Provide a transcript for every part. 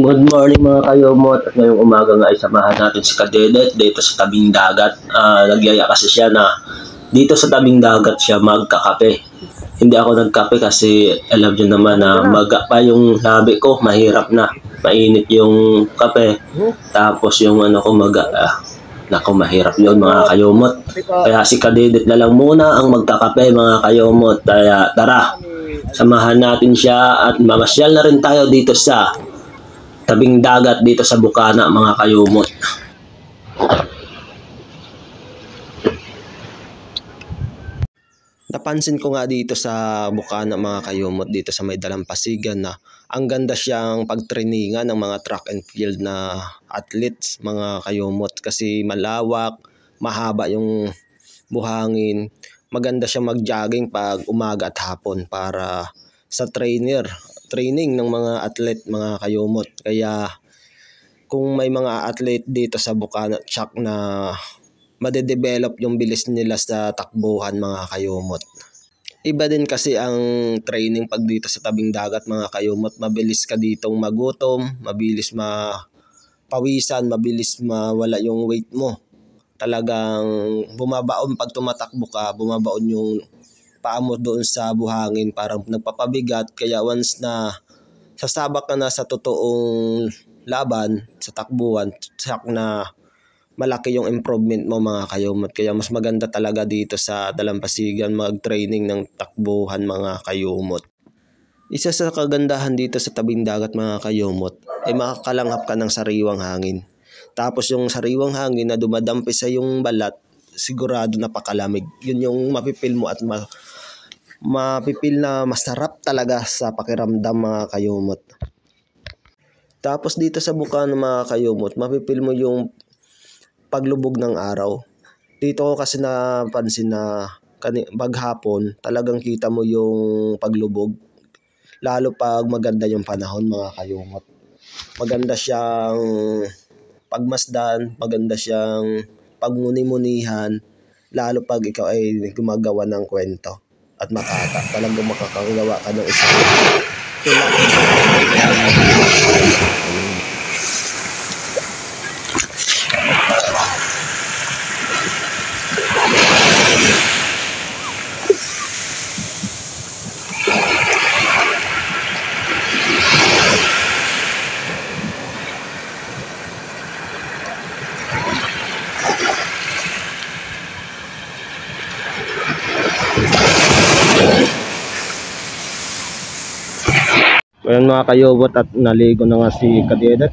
Good morning mga kayomot, at ngayong umaga nga ay samahan natin si Kadedet dito sa tabing dagat. Nagyaya kasi siya na dito sa tabing dagat siya magkakape. Hindi ako nagkape kasi alam niyo naman na maga pa yung labi ko, mahirap na. Mainit yung kape, tapos yung ano ko maga. Naku, mahirap yun mga kayomot. Kaya si Kadedet na lang muna ang magkakape mga kayomot. Kaya tara, samahan natin siya at mamasyal na rin tayo dito sa tabing dagat dito sa Bukana mga kayumot. Napansin ko nga dito sa Bukana mga kayumot, dito sa may Dalampasigan, na ang ganda siyang pagtrainingan ng mga track and field na athletes mga kayumot, kasi malawak, mahaba yung buhangin, maganda siya mag-jogging pag umaga at hapon para sa training ng mga athlete mga kayumot. Kaya kung may mga athlete dito sa Bukana, tsak na madedevelop yung bilis nila sa takbuhan mga kayumot. Iba din kasi ang training pag dito sa tabing dagat mga kayumot. Mabilis ka ditong magutom, mabilis mapawisan, mabilis mawala yung weight mo. Talagang bumabaon pag tumatakbo ka, bumabaon yung paa mo doon sa buhangin, parang nagpapabigat. Kaya once na sasabak ka na sa totoong laban, sa takbuhan, tsak na malaki yung improvement mo mga kayumot. Kaya mas maganda talaga dito sa Dalampasigan mag-training ng takbuhan mga kayumot. Isa sa kagandahan dito sa tabing dagat mga kayumot ay makakalanghap ka ng sariwang hangin. Tapos yung sariwang hangin na dumadampi sa yung balat, sigurado napakalamig. Yun yung mapipil mo at mapipil na masarap talaga sa pakiramdam mga kayumot. Tapos dito sa Bukana mga kayumot, mapipil mo yung paglubog ng araw. Dito ko kasi napansin na maghapon talagang kita mo yung paglubog, lalo pag maganda yung panahon mga kayumot. Maganda siyang pagmasdan, maganda siyang pagmuni-munihan, lalo pag ikaw ay gumagawa ng kwento at makata. Talagang makakagawa ka ng isang tula. Ayan mga kayobot, at naligo na nga si Kadedet.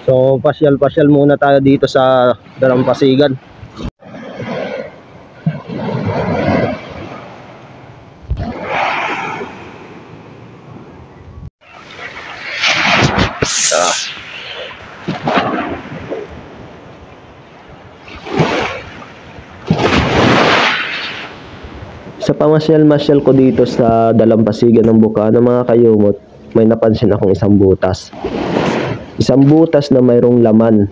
So pasyal muna tayo dito sa Dalampasigan. Sa pamasyal ko dito sa Dalampasigan ng Bukana mga kayumot, may napansin akong isang butas. Isang butas na mayroong laman.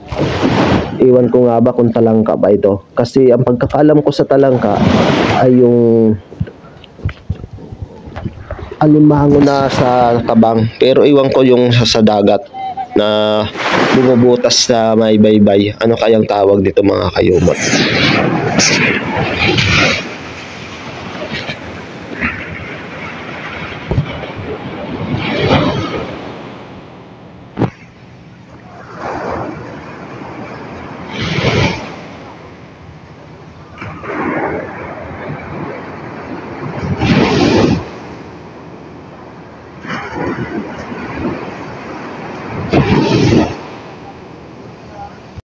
Iwan ko nga ba kung talangka ba ito. Kasi ang pagkakaalam ko sa talangka ay yung alimango na sa tabang. Pero iwan ko yung sa dagat na bumubutas sa may baybay. Ano kayang tawag dito mga kayumot?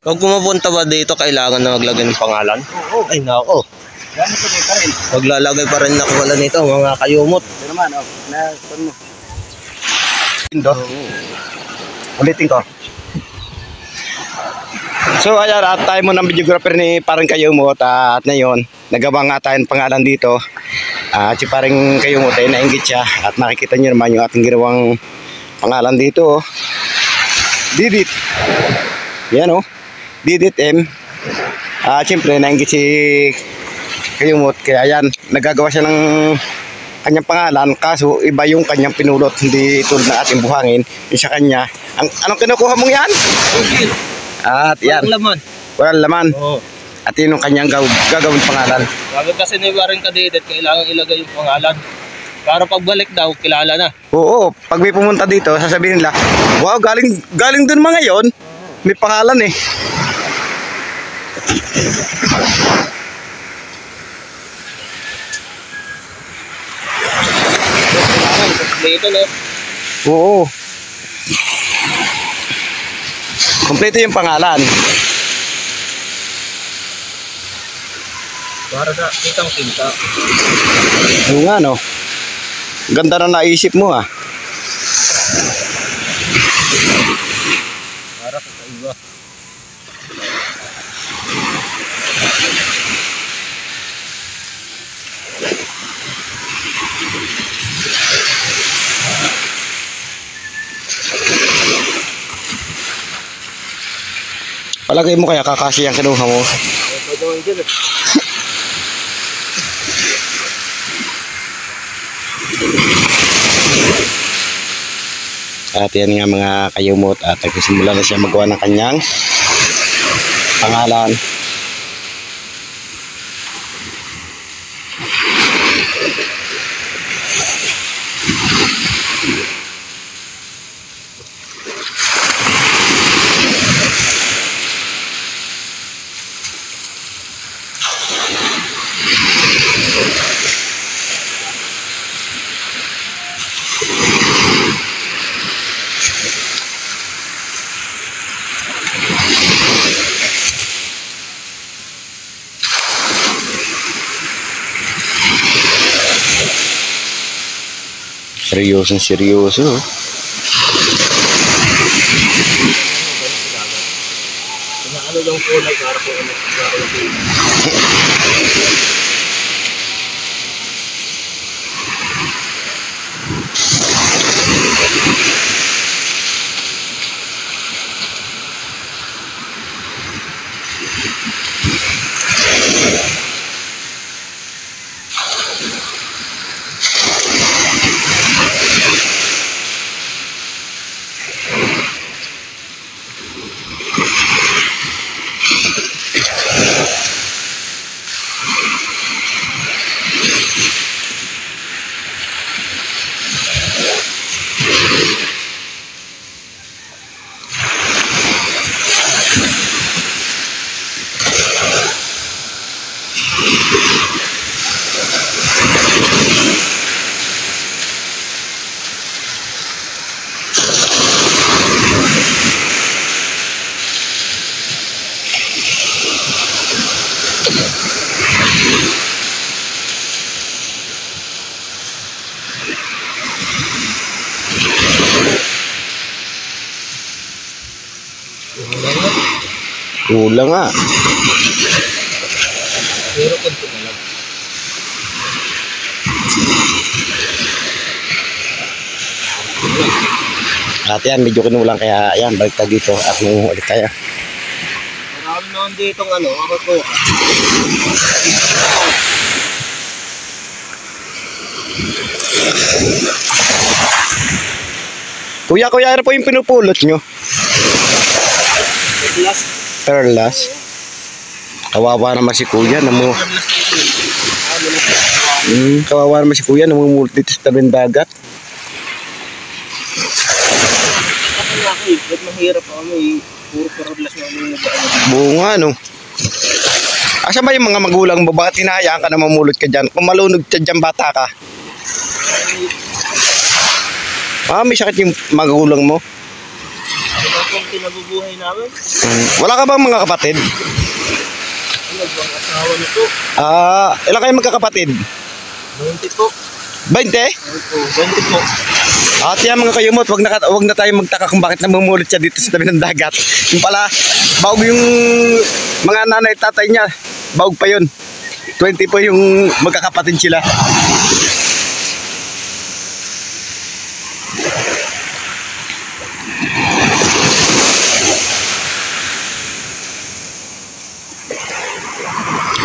Pag pumapunta ba dito, kailangan na maglagay ng pangalan? Oo. Ay nako. Gamit ko pa rin. Maglalagay pa rin ako wala nito mga kayumot. Ito naman, nasan mo. Ulitin ko. So ayan, at tayo mo ng videographer ni parang Kayumot, at ngayon nagawa nga tayo ng pangalan dito. At si parang Kayumot ay nainggit siya, at makikita nyo naman yung ating ginawang pangalan dito. Didit. Yan o. Didit M. Siyempre, nainggit si Kayumot. Kaya yan, nagagawa siya ng kanyang pangalan. Kaso, iba yung kanyang pinulot. Hindi tulad na ating buhangin. Yung sa kanya. Anong kinukuha mong yan? At yan. Walang laman. Walang laman. Oo. At yun yung kanyang gagawin pangalan. Sabi kasi ni Warren Cadetet, kailangan ilagay yung pangalan. Para pagbalik daw, kilala na. Oo, pag may pumunta dito, sasabihin nila, wow, galing dun mga yon. May pangalan eh. Dito na. Oo. Kompleto yung pangalan. Para sa kitang-kita. Oo nga no. Ganda na naisip mo ah. Para sa iba. Palagay mo kaya kakasi ang kinuha mo? Ito naman dyan eh. At yan nga mga kayumot at nagsisimula na siya magawa ng kanyang pangalan. Seryosong seryoso. Ano yung kulay para po ano? Kulang nga. Pero konti na lang. At yan, medyo kinulang kaya yan, balik tayo dito at ulit tayo. Marami naman ditong ano, ako po. Kuya, ano po yung pinupulot nyo? Last. Perlas. Kawawa naman si kuya. Kawawa naman si kuya. Namumulot dito sa tabing dagat. Kasi nga ako eh, ba't mahirap ako eh. Puro perlas na yung nag-ano. Bunga no. Asa ba yung mga magulang mo? Bakit hinahayaan ka na mamulot ka dyan? Kung malunod ka dyan bata ka. May sakit yung magulang mo? Ito pong kinabubuhay namin. Wala ka bang mga kapatid? Ano bang asawa nito? Ilan kayo magkakapatid? 20 po. 20? Opo, 20 po. At yan mga kayumot, wag na tayo magtaka kung bakit namumulot siya dito sa tabi ng dagat. Yung pala, baog yung mga nanay tatay niya. Baog pa yun. 20 po yung magkakapatid sila.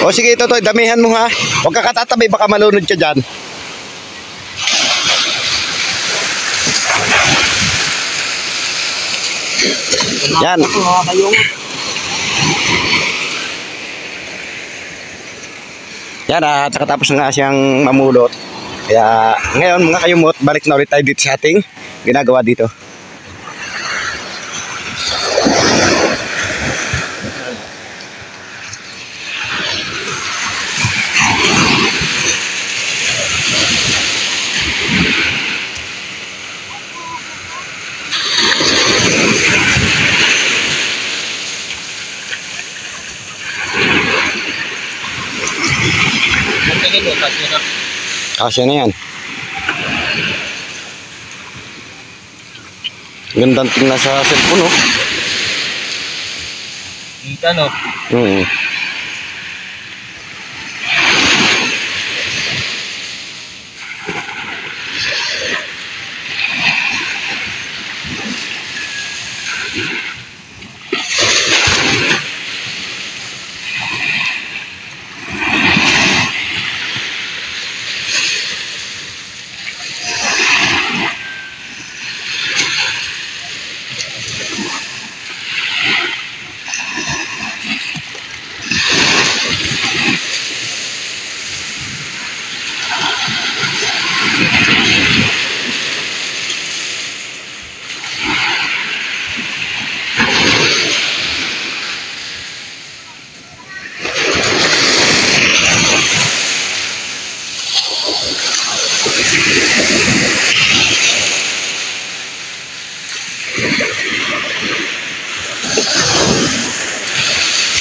O sige, Totoy, damihan mo ha. Huwag ka katatabi, baka malunod ka dyan. Yan. Yan, at katapos na nga siyang mamulot. Kaya ngayon mga kayumot, balik na ulit tayo dito sa ating ginagawa dito. Kasya na yan. Gandang tingnan sa cellphone, oh. Kita, no?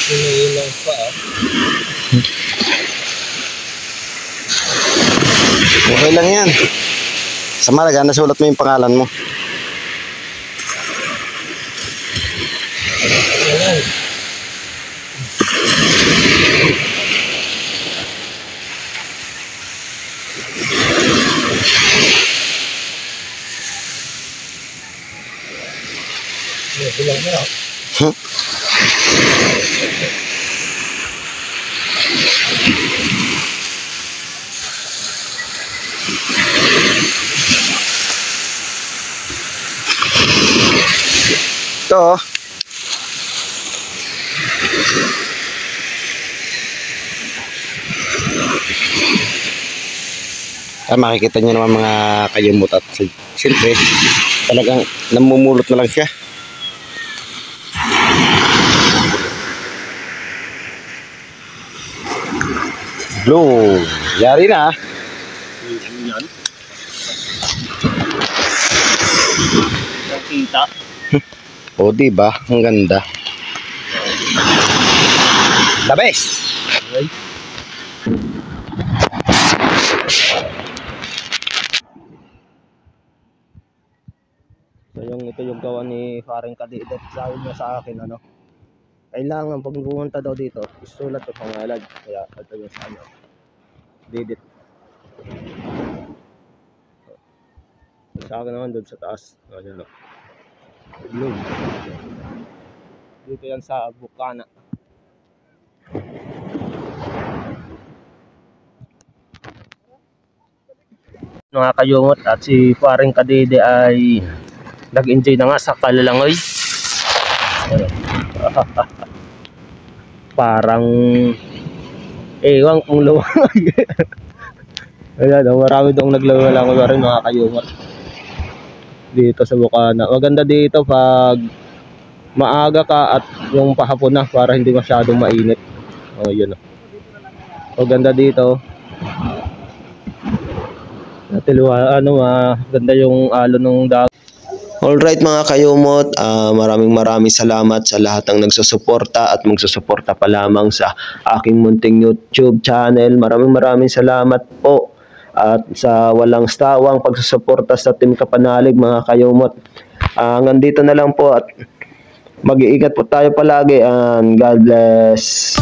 Iniilang pa, ah. Okay lang yan. Sa Malaga, nasulat mo yung pangalan mo. Bilang mo, Ito, makikita niyo naman mga kayumot at siyempre talagang namumulot na lang siya. Blue, yari na. yan. Nakita. O diba, ang ganda. The best. Okay. So ito yung gawa ni Paring Kadidet. Sabi niya sa akin, ano, kailangan pag pumunta daw dito, isulat ko pangalan. Kaya ito yung sa ano, Didit. Sa akin naman doon sa taas. Ano, blue. Dito yan sa Bukana. Mga kayungot, at si Paring Kadede ay nag-enjoy na nga sa Kalalangoy. Parang ewan kung lumangoy. Ayan, marami doong naglalangoy pa rin mga kayungot dito sa Bukana. Maganda dito pag maaga ka at yung pahapon na para hindi masyadong mainit. Oh, yun. Maganda dito. Natiluwa, ano, maganda yung alon ng dagat. Alright mga kayumot, maraming salamat sa lahat ng nagsusuporta at magsusuporta pa lamang sa aking munting YouTube channel. Maraming salamat po at sa walang stawang pagsusuporta sa Team Kapanalig mga kayumot. Hanggang dito na lang po at mag-iingat po tayo palagi and God bless.